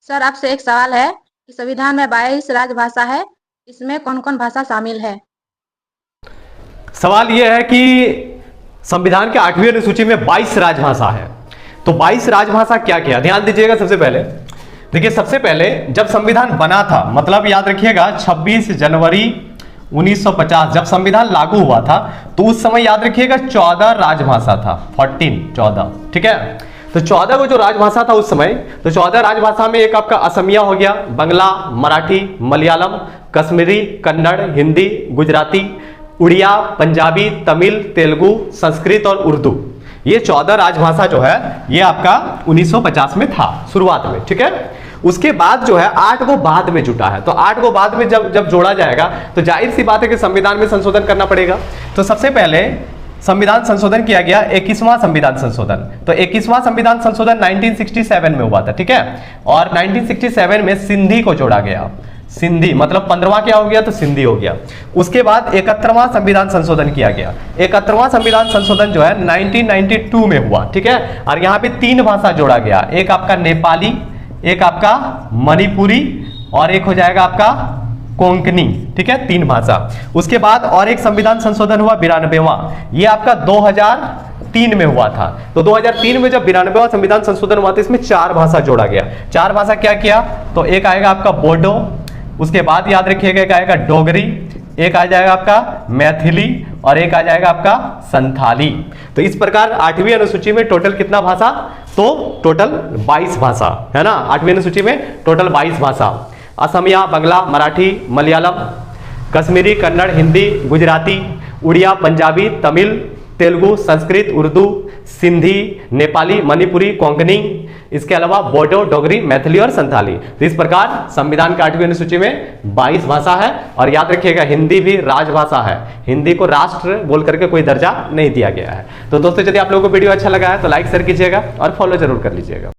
Sir आपसे एक सवाल है कि संविधान में 22 राजभाषा है, इसमें कौन कौन भाषा शामिल है? सवाल यह है कि संविधान के 8वीं अनुसूची में 22 राजभाषा है, तो 22 राजभाषा क्या क्या? ध्यान दीजिएगा। सबसे पहले देखिए, सबसे पहले जब संविधान बना था, मतलब याद रखिएगा 26 जनवरी 1950 जब संविधान लागू हुआ था, तो उस समय याद रखिएगा 14 राजभाषा था। 14 ठीक है। तो 14 को जो राजभाषा था उस समय, तो 14 राजभाषा में एक आपका असमिया हो गया, बंगला, मराठी, मलयालम, कश्मीरी, कन्नड़, हिंदी, गुजराती, उड़िया, पंजाबी, तमिल, तेलुगु, संस्कृत और उर्दू। ये 14 राजभाषा जो है ये आपका 1950 में था शुरुआत में, ठीक है। उसके बाद जो है 8 को बाद में जुटा है, तो 8 को बाद में जब जोड़ा जाएगा तो जाहिर सी बात है कि संविधान में संशोधन करना पड़ेगा। तो सबसे पहले संविधान संशोधन किया गया 21वां संविधान संशोधन। तो 21वां संविधान संशोधन 1967 में हुआ था, ठीक है। और 1967 में सिंधी को जोड़ा गया। सिंधी मतलब 15वां क्या हो गया, तो सिंधी हो गया। उसके बाद 71वां संविधान संशोधन किया गया। 71वां संविधान संशोधन जो है 1992 में हुआ, ठीक है। और यहाँ पे 3 भाषा जोड़ा गया, एक आपका नेपाली, एक आपका मणिपुरी और एक हो जाएगा आपका कोंकणी, ठीक है। 3 भाषा। उसके बाद और एक संविधान संशोधन हुआ 92वां, ये आपका 2003 में हुआ था। तो 2003 में जब 92वां संविधान संशोधन हुआ था, इसमें 4 भाषा जोड़ा गया। 4 भाषा क्या किया, तो एक आएगा आपका बोडो, उसके बाद याद रखिएगा एक आएगा डोगरी, एक आ जाएगा आपका मैथिली और एक आ जाएगा आपका संथाली। तो इस प्रकार 8वीं अनुसूची में टोटल कितना भाषा, तो टोटल 22 भाषा है ना। 8वीं अनुसूची में टोटल 22 भाषा, असमिया, बंगला, मराठी, मलयालम, कश्मीरी, कन्नड़, हिंदी, गुजराती, उड़िया, पंजाबी, तमिल, तेलुगु, संस्कृत, उर्दू, सिंधी, नेपाली, मणिपुरी, कोंकणी, इसके अलावा बोडो, डोगरी, मैथिली और संथाली। तो इस प्रकार संविधान की 8वीं अनुसूची में 22 भाषा है। और याद रखिएगा हिंदी भी राजभाषा है, हिंदी को राष्ट्र बोल करके कोई दर्जा नहीं दिया गया है। तो दोस्तों, यदि आप लोगों को वीडियो अच्छा लगा है तो लाइक शेयर कीजिएगा और फॉलो जरूर कर लीजिएगा।